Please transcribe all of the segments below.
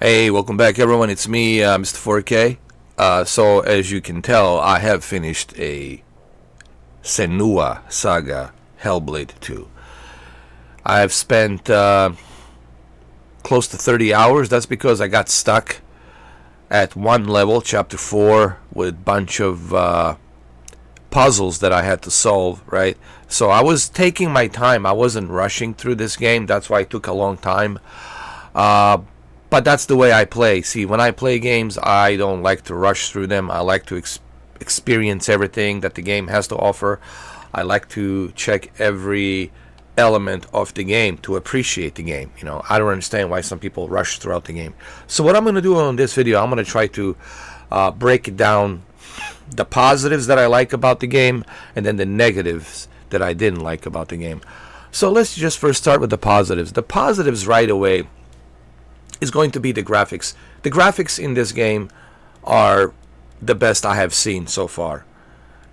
Hey, welcome back, everyone. It's me, Mr. 4K. So, as you can tell, I have finished a Senua Saga HELLBLADE 2. I've spent close to 30 hours. That's because I got stuck at one level, Chapter 4, with a bunch of puzzles that I had to solve, right? So, I was taking my time. I wasn't rushing through this game. That's why it took a long time. But that's the way I play. See, when I play games, I don't like to rush through them. I like to experience everything that the game has to offer. I like to check every element of the game to appreciate the game. I don't understand why some people rush throughout the game. So what I'm going to do on this video, I'm going to try to break it down, the positives that I like about the game, and then the negatives that I didn't like about the game. So let's just first start with the positives. The positives right away is going to be the graphics. The graphics in this game are the best I have seen so far.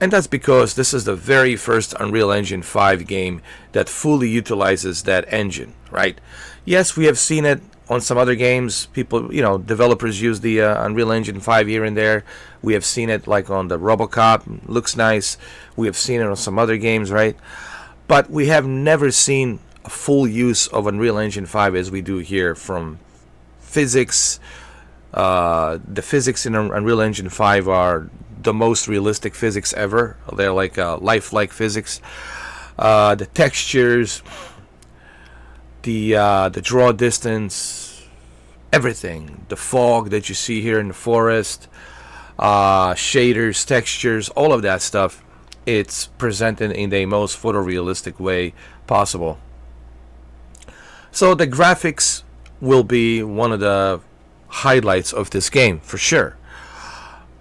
And that's because this is the very first Unreal Engine 5 game that fully utilizes that engine, right? Yes, we have seen it on some other games. People, developers use the Unreal Engine 5 here and there. We have seen it like on the RoboCop, looks nice. We have seen it on some other games, right? But we have never seen a full use of Unreal Engine 5 as we do here from physics. The physics in Unreal Engine 5 are the most realistic physics ever. They're like lifelike physics. The textures, the draw distance, everything. The fog that you see here in the forest, shaders, textures, all of that stuff. It's presented in the most photorealistic way possible. So the graphics will be one of the highlights of this game for sure.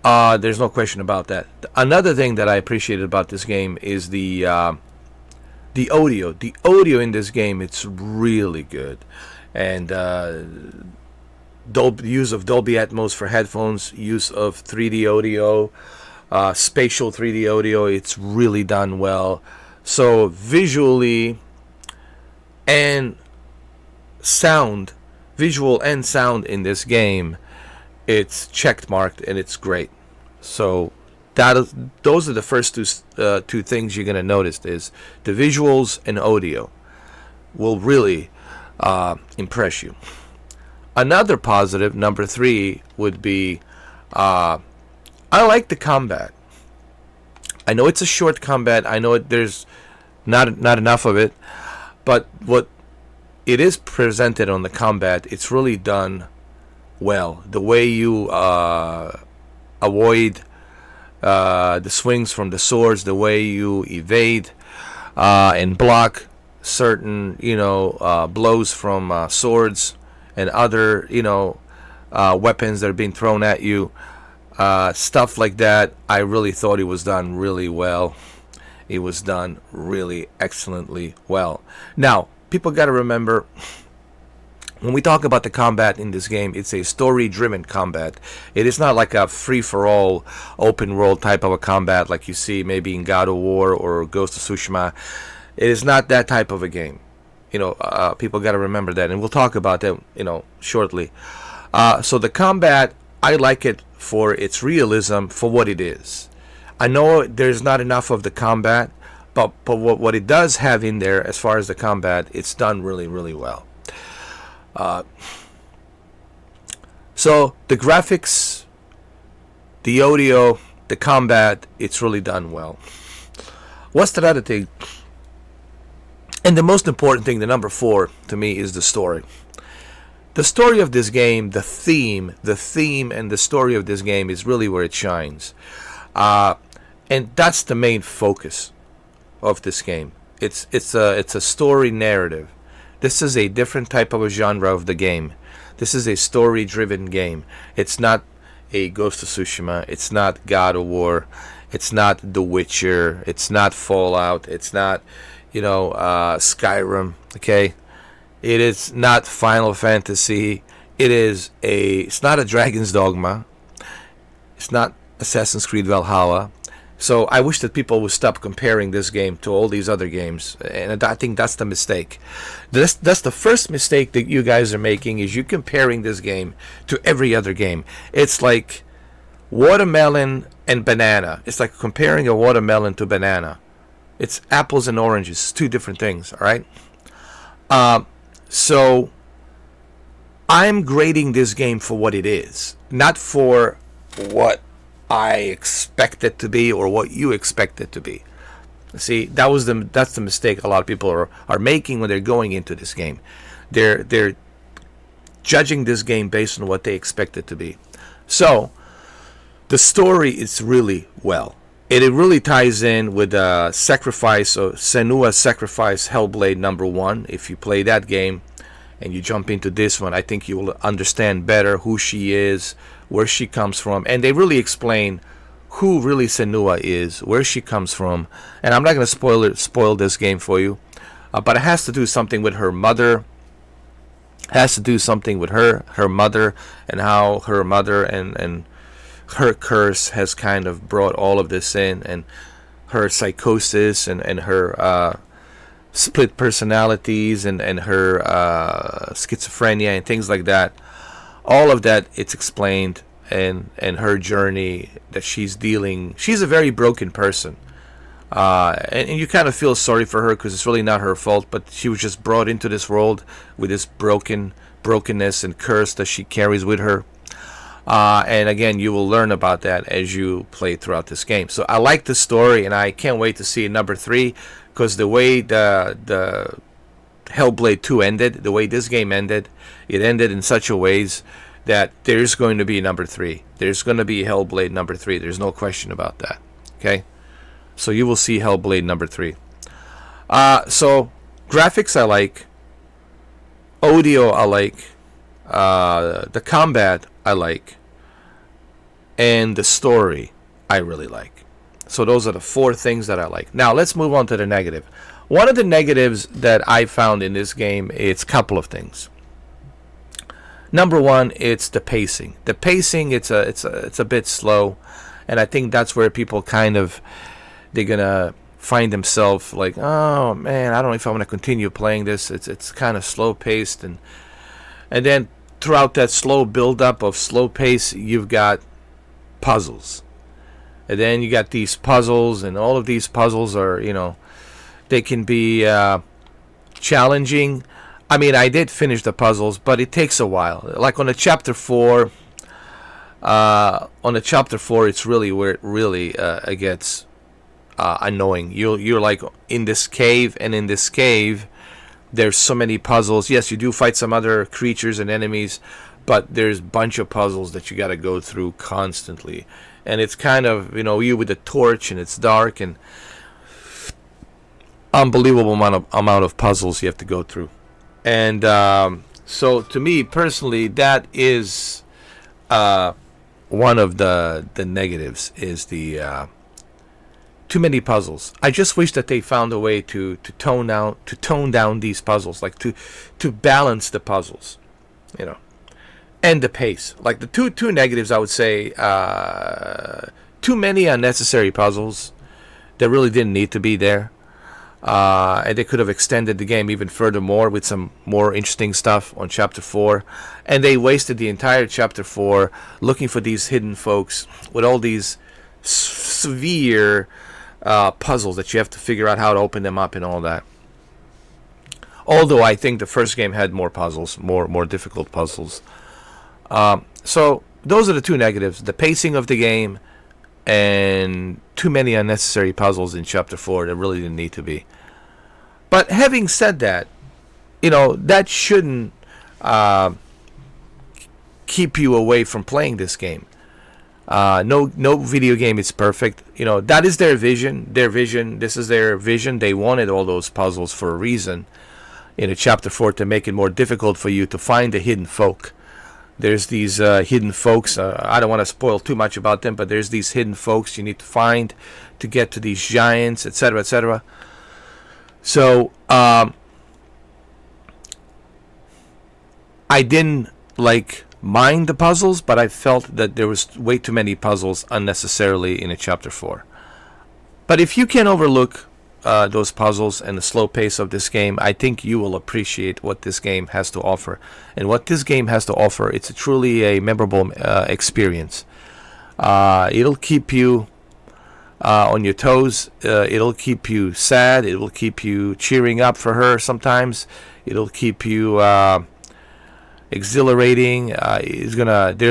There's no question about that. Another thing that I appreciated about this game is the audio. The audio in this game, it's really good, and use of Dolby Atmos for headphones, use of 3D audio, spatial 3D audio. It's really done well. So visually and sound. Visual and sound in this game, it's checked marked and it's great. So those are the first two things you're gonna notice is the visuals and audio will really impress you. Another positive, number 3, would be I like the combat. I know it's a short combat. I know there's not enough of it, but what it is presented on the combat, it's really done well. The way you avoid the swings from the swords, the way you evade and block certain blows from swords and other weapons that are being thrown at you, stuff like that. I really thought it was done really well. It was done really excellently well. Now, people got to remember, when we talk about the combat in this game, it's a story-driven combat. It is not like a free-for-all, open-world type of a combat like you see maybe in God of War or Ghost of Tsushima. It is not that type of a game. People got to remember that, and we'll talk about that, shortly. So the combat, I like it for its realism, for what it is. I know there's not enough of the combat, but what it does have in there as far as the combat, it's done really, really well. So the graphics, the audio, the combat, it's really done well. What's the other thing? And the most important thing, the number 4 to me, is the story. The story of this game, the theme and the story of this game is really where it shines. And that's the main focus of this game. It's a story narrative. This is a different type of a genre of the game. This is a story-driven game. It's not a Ghost of Tsushima. It's not God of War. It's not The Witcher. It's not Fallout. It's not Skyrim. Okay, it is not Final Fantasy. It's not a Dragon's Dogma. It's not Assassin's Creed Valhalla. So I wish that people would stop comparing this game to all these other games, and I think that's the mistake. That's the first mistake that you guys are making, is you comparing this game to every other game. It's like watermelon and banana. It's like comparing a watermelon to banana. It's apples and oranges. It's two different things, all right? So I'm grading this game for what it is, not for what I expect it to be or what you expect it to be. See, that's the mistake a lot of people are making when they're going into this game. They're judging this game based on what they expect it to be. So the story is really well. It really ties in with Sacrifice, or Senua Sacrifice Hellblade #1. If you play that game and you jump into this one, I think you will understand better who she is, where she comes from, and they really explain who really Senua is, where she comes from. And I'm not going to spoil this game for you, but it has to do something with her mother. Has to do something with her mother, and how her mother and her curse has kind of brought all of this in, and her psychosis and her split personalities and her schizophrenia and things like that. All of that, it's explained, and her journey that she's dealing. She's a very broken person, and you kind of feel sorry for her, because it's really not her fault, but she was just brought into this world with this brokenness and curse that she carries with her. And again, you will learn about that as you play throughout this game. So I like the story, and I can't wait to see #3, because the way the Hellblade 2 ended, the way this game ended, it ended in such a ways that there's going to be #3. There's going to be Hellblade #3. There's no question about that. Okay? So you will see Hellblade #3. So graphics I like. Audio I like. The combat I like. And the story I really like. So those are the 4 things that I like. Now let's move on to the negative. One of the negatives that I found in this game, it's a couple of things. #1, it's the pacing. The pacing, it's a bit slow, and I think that's where people they're gonna find themselves like, oh man, I don't know if I want to continue playing this. It's kind of slow paced, and then throughout that slow build up of slow pace, you've got puzzles, and then you got these puzzles, and all of these puzzles are, they can be challenging. I mean, I did finish the puzzles, but it takes a while. Like on the chapter 4, it's really where it really it gets annoying. You're like in this cave, and in this cave, there's so many puzzles. Yes, you do fight some other creatures and enemies, but there's a bunch of puzzles that you got to go through constantly, and it's kind of, you with a torch, and it's dark, and unbelievable amount of puzzles you have to go through. And so to me personally, that is one of the negatives, is the too many puzzles. I just wish that they found a way to tone down these puzzles, like to balance the puzzles, and the pace. Like the two negatives, I would say, too many unnecessary puzzles that really didn't need to be there. And they could have extended the game even furthermore with some more interesting stuff on chapter 4, and they wasted the entire chapter 4 looking for these hidden folks with all these severe puzzles that you have to figure out how to open them up and all that. Although I think the first game had more puzzles, more difficult puzzles. So those are the 2 negatives: the pacing of the game, and too many unnecessary puzzles in chapter 4 that really didn't need to be. But having said that, that shouldn't keep you away from playing this game. No video game is perfect. That is their vision. This is their vision. They wanted all those puzzles for a reason in a chapter 4 to make it more difficult for you to find the hidden folk. There's these hidden folks. I don't want to spoil too much about them, but there's these hidden folks you need to find to get to these giants, etc., etc. So I didn't mind the puzzles, but I felt that there was way too many puzzles unnecessarily in a chapter 4. But if you can overlook those puzzles and the slow pace of this game, I think you will appreciate what this game has to offer. And what this game has to offer, it's truly a memorable experience. It'll keep you on your toes. It'll keep you sad. It will keep you cheering up for her sometimes. It'll keep you exhilarating. There's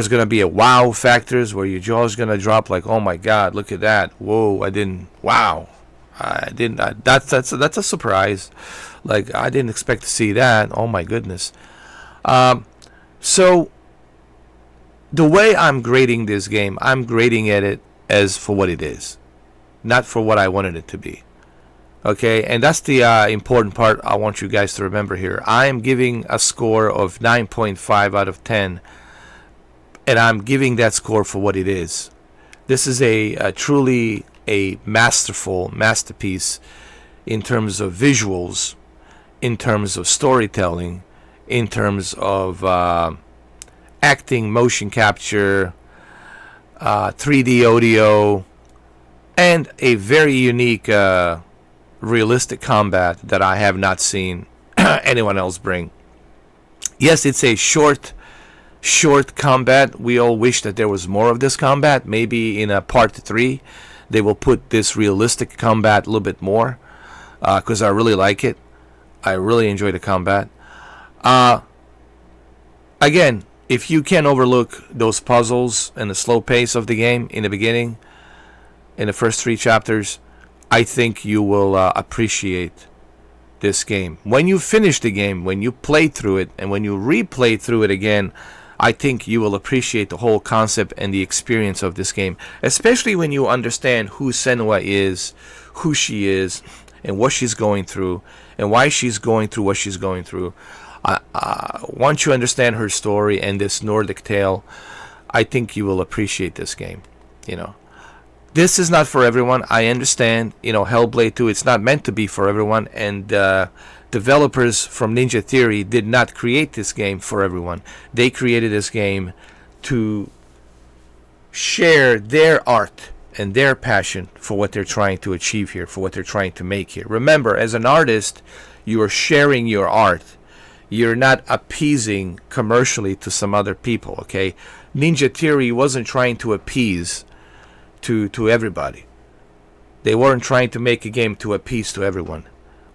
gonna be a wow factors where your jaw's gonna drop, like, oh my god, look at that. Whoa, that's a surprise. Like, I didn't expect to see that. Oh my goodness. So the way I'm grading this game, I'm grading it as for what it is, not for what I wanted it to be. Okay, and that's the important part I want you guys to remember here. I am giving a score of 9.5 out of 10, and I'm giving that score for what it is. This is a truly a masterful masterpiece in terms of visuals, in terms of storytelling, in terms of acting, motion capture, 3D audio, and a very unique realistic combat that I have not seen anyone else bring. Yes, it's a short combat. We all wish that there was more of this combat. Maybe in a part 3 they will put this realistic combat a little bit more, because I really like it. I really enjoy the combat. Again, if you can overlook those puzzles and the slow pace of the game in the beginning, in the first 3 chapters, I think you will appreciate this game. When you finish the game, when you play through it, and when you replay through it again, I think you will appreciate the whole concept and the experience of this game, especially when you understand who Senua is, who she is, and what she's going through, and why she's going through what she's going through. Once you understand her story and this Nordic tale, I think you will appreciate this game. This is not for everyone. I understand, Hellblade 2, it's not meant to be for everyone, and developers from Ninja Theory did not create this game for everyone. They created this game to share their art and their passion for what they're trying to achieve here, for what they're trying to make here. Remember, as an artist, you are sharing your art. You're not appeasing commercially to some other people, okay? Ninja Theory wasn't trying to appease to everybody. They weren't trying to make a game to appease to everyone.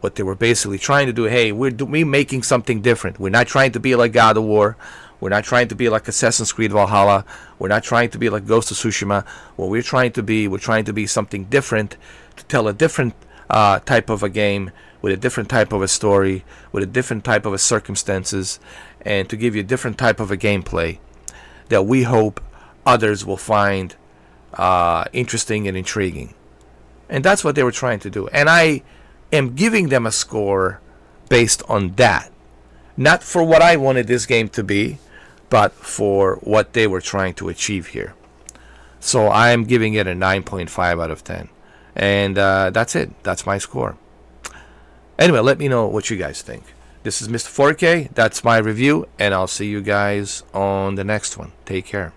What they were basically trying to do, hey, we're making something different. We're not trying to be like God of War. We're not trying to be like Assassin's Creed Valhalla. We're not trying to be like Ghost of Tsushima. What we're trying to be something different, to tell a different type of a game, with a different type of a story, with a different type of a circumstances, and to give you a different type of a gameplay that we hope others will find interesting and intriguing. And that's what they were trying to do. And I am giving them a score based on that. Not for what I wanted this game to be, but for what they were trying to achieve here. So I am giving it a 9.5 out of 10. And that's it. That's my score. Anyway, let me know what you guys think. This is Mr. 4K. That's my review. And I'll see you guys on the next one. Take care.